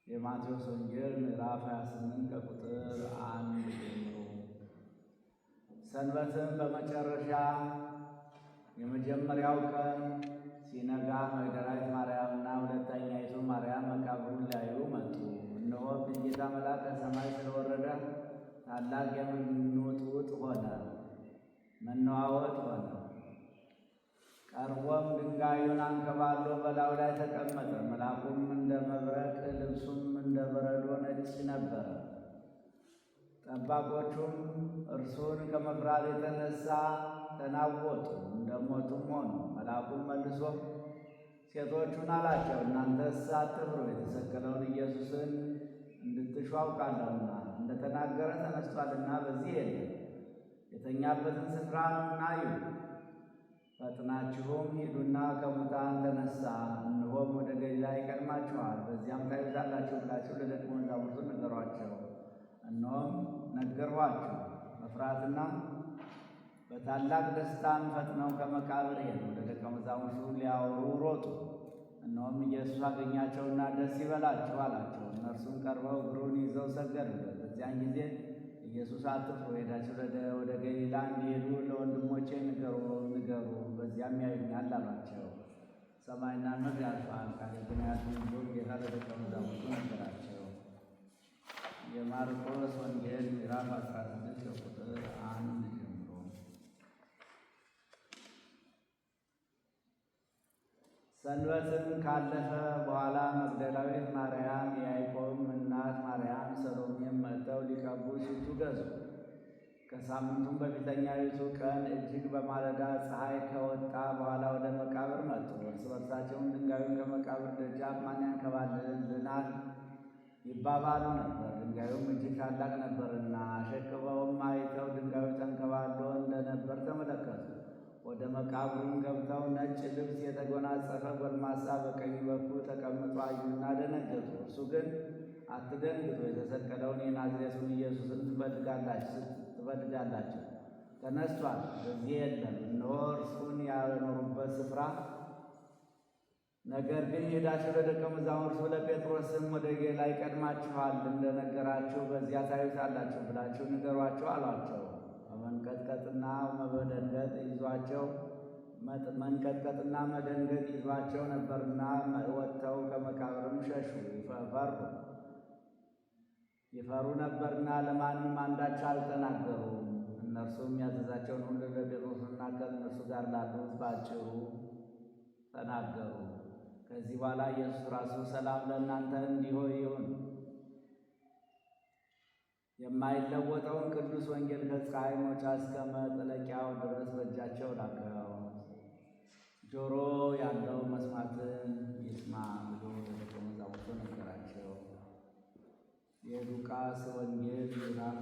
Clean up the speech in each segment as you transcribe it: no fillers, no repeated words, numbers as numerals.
የማቴዎስ ወንጌል ምዕራፍ 28 ከቁጥር 1 ጀምሮ። ሰንበትም በመጨረሻ የመጀመሪያው ቀን ሲነጋ መግደላዊት ማርያምና ሁለተኛይቱ ማርያም መቃብሩን ሊያዩ መጡ። እነሆ የጌታ መልአክ ከሰማይ ስለወረደ ታላቅ የምንውጥውጥ ሆነ፣ መነዋወጥ ሆነ። ቀርቦም ድንጋዩን አንከባሎ በላዩ ላይ ተቀመጠ። መልአኩም እንደ መብረቅ፣ ልብሱም እንደ በረዶ ነጭ ነበረ። ጠባቆቹም እርሱን ከመፍራት የተነሳ ተናወጡ፣ እንደሞቱም ሆኑ። መልአኩም መልሶ ሴቶቹን አላቸው፣ እናንተስ አትፍሩ፣ የተሰቀለውን ኢየሱስን እንድትሹ አውቃለሁና እንደተናገረ ተነስቷልና በዚህ የለም። የተኛበትን ስፍራ ኑና እዩ። ፈጥናችሁም ሂዱና ከሙታን ተነሣ፣ እነሆም ወደ ገሊላ ይቀድማችኋል፣ በዚያም ታዩታላችሁ ብላችሁ ለደቀ መዛሙርቱ ንገሯቸው። እነሆም ነገርኋችሁ። መፍራትና በታላቅ ደስታም ፈጥነው ከመቃብር ሄዱ፣ ለደቀ መዛሙርቱ ሊያወሩ ሮጡ። እነሆም ኢየሱስ አገኛቸውና ደስ ይበላችሁ አላቸው። እነርሱም ቀርበው እግሩን ይዘው ሰገዱለት። በዚያን ጊዜ ኢየሱስ አትፍሩ፣ ሄዳችሁ ወደ ገሊላ እንዲሄዱ ለወንድሞቼ ንገሩ፣ በዚያም ያዩኛል አሏቸው። ሰማይና ምድር ያልፋል፣ ቃሌ ግን አያልፍም ብሎ ጌታ ለደቀ መዛሙርቱ ነገራቸው። የማርቆስ ወንጌል ምዕራፍ 16 ከቁጥር 1 ጀምሮ። ሰንበትም ካለፈ በኋላ መግደላዊት ማርያም፣ የያዕቆብም እናት ማርያም፣ ሰሎሜም መጥተው ሊቀቡ ሽቱ ገዙ። ከሳምንቱም በፊተኛይቱ ቀን እጅግ በማለዳ ፀሐይ ከወጣ በኋላ ወደ መቃብር መጡ። እርስ በርሳቸውም ድንጋዩን ከመቃብር ደጃፍ ማን ያንከባልልናል ይባባሉ ነበር። ድንጋዩም እጅግ ታላቅ ነበርና አሸክበውም አይተው ድንጋዩ ተንከባሎ እንደነበር ተመለከቱ። ወደ መቃብሩም ገብተው ነጭ ልብስ የተጎናጸፈ ጎልማሳ በቀኝ በኩል ተቀምጦ አዩና ደነገጡ። እርሱ ግን አትደንግጡ፣ የተሰቀለውን የናዝሬቱን ኢየሱስን ትፈልጋላችሁ፣ ተነስቷል፣ በዚህ የለም። እነሆ እርሱን ያኖሩበት ስፍራ። ነገር ግን ሄዳችሁ ለደቀ መዛሙርቱ ለጴጥሮስም ወደ ገሊላ ይቀድማችኋል፣ እንደነገራችሁ በዚያ ታዩታላችሁ ብላችሁ ንገሯቸው አሏቸው። መንቀጥቀጥና መደንገጥ ይዟቸው ነበርና ወጥተው ከመቃብርም ሸሹ። ይፈሩ ነበርና ለማንም አንዳች አልተናገሩም። እነርሱም ያዘዛቸውን ሁሉ ለጴጥሮስና ከእነርሱ ጋር ላሉት ባጭሩ ተናገሩ። ከዚህ በኋላ ኢየሱስ ራሱ ሰላም ለእናንተ እንዲሁ ይሁን፣ የማይለወጠውን ቅዱስ ወንጌል ከፀሐይ መውጫ እስከ መጥለቂያው ድረስ በእጃቸው ላከው። ጆሮ ያለው መስማትን ይስማ ብሎ ለደቀ መዛሙርቱ ነገራቸው። የሉቃስ ወንጌል ምዕራፍ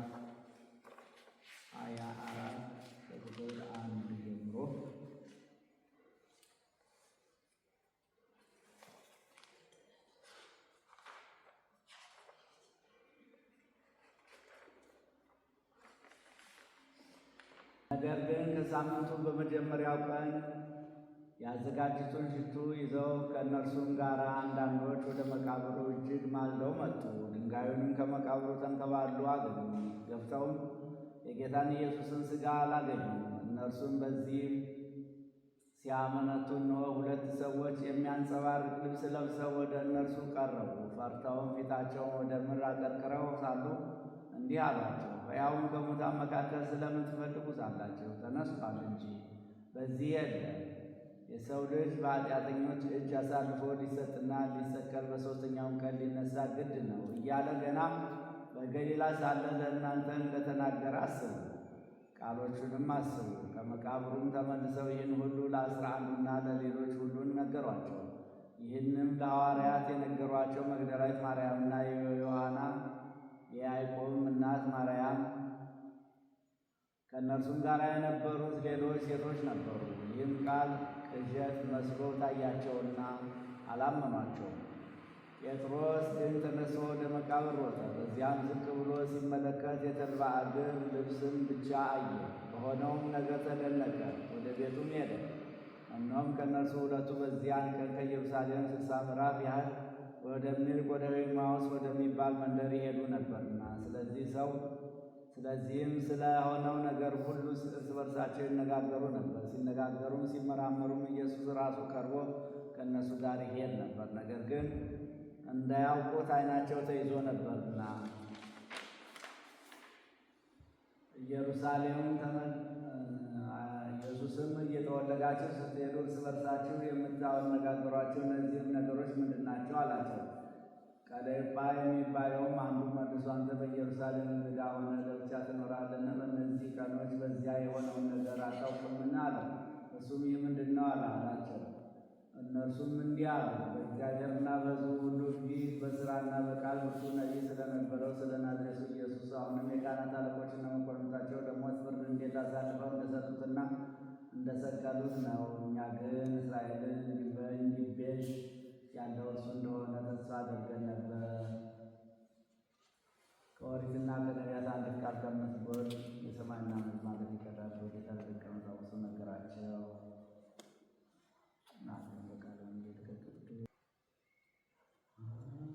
24 ከቁጥር 1 ጀምሮ። ነገር ግን ከሳምንቱ በመጀመሪያው ቀን ያዘጋጁትን ሽቱ ይዘው ከእነርሱም ጋር አንዳንዶች ወደ መቃብሩ እጅግ ማልደው መጡ። ድንጋዩንም ከመቃብሩ ተንከባሎ አገኙ። ገብተውም የጌታን ኢየሱስን ሥጋ አላገኙም። እነርሱም በዚህ ሲያመነቱ እነሆ ሁለት ሰዎች የሚያንጸባርቅ ልብስ ለብሰው ወደ እነርሱ ቀረቡ። ፈርተውም ፊታቸውን ወደ ምድር አቀርቅረው ሳሉ እንዲህ አሏቸው፣ ሕያውን ከሙታን መካከል ስለምን ትፈልጉታላችሁ? ተነስቷል እንጂ በዚህ የለም። የሰው ልጅ በኃጢአተኞች እጅ አሳልፎ ሊሰጥና ሊሰቀል በሦስተኛውም ቀን ሊነሣ ግድ ነው እያለ ገና በገሊላ ሳለ ለእናንተ እንደተናገረ አስቡ፣ ቃሎቹንም አስቡ። ከመቃብሩም ተመልሰው ይህን ሁሉ ለ11ዱና ለሌሎች ሁሉን ነገሯቸው። ይህንም ለሐዋርያት የነገሯቸው መግደላዊት ማርያምና የዮሐና የያዕቆብም እናት ማርያም ከእነርሱም ጋር የነበሩት ሌሎች ሴቶች ነበሩ። ይህም ቃል ቅዠት መስሎ ታያቸውና አላመኗቸውም። ጴጥሮስ ግን ተነስቶ ወደ መቃብር ሮጠ። በዚያም ዝቅ ብሎ ሲመለከት የተልባ እግር ልብስን ብቻ አየ። በሆነውም ነገር ተደነቀ። ወደ ቤቱም ሄደ። እነሆም ከእነርሱ ሁለቱ በዚያን ቀን ከኢየሩሳሌም 60 ምዕራፍ ያህል ወደሚርቅ ወደ ኤማሁስ ወደ ይዘው ስለዚህም ስለሆነው ነገር ሁሉ እርስ በርሳቸው ይነጋገሩ ነበር። ሲነጋገሩም ሲመራመሩም ኢየሱስ ራሱ ቀርቦ ከእነሱ ጋር ይሄድ ነበር። ነገር ግን እንዳያውቁት ዓይናቸው ተይዞ ነበርና። ኢየሱስም እየተወለጋችሁ ስትሄዱ እርስ በርሳችሁ የምታነጋግሯቸው እነዚህም ነገሮች ምንድን ናቸው አላቸው። ቀለዮጳ የሚባለውም አንዱ መልሶ አንተ በኢየሩሳሌም እንግዳ ሆነህ ለብቻ ትኖራለህን? በእነዚህ ቀኖች በዚያ የሆነውን ነገር አታውቅምን? አለው። እርሱም ይህ ምንድን ነው አላቸው። እነርሱም እንዲህ አሉ፣ በእግዚአብሔርና በሕዝቡ ሁሉ ፊት በሥራና በቃል ብርቱ ነቢይ ስለነበረው ስለ ናዝሬቱ ኢየሱስ አሁንም የካህናት አለቆችና መኳንንታቸው ለሞት ፍርድ እንዴት አሳልፈው እንደሰጡትና እንደሰቀሉት ነው። እኛ ግን እስራኤልን እንዲቤዥ ያለው እርሱ እንደሆነ ተስፋ አድርገን ነበር።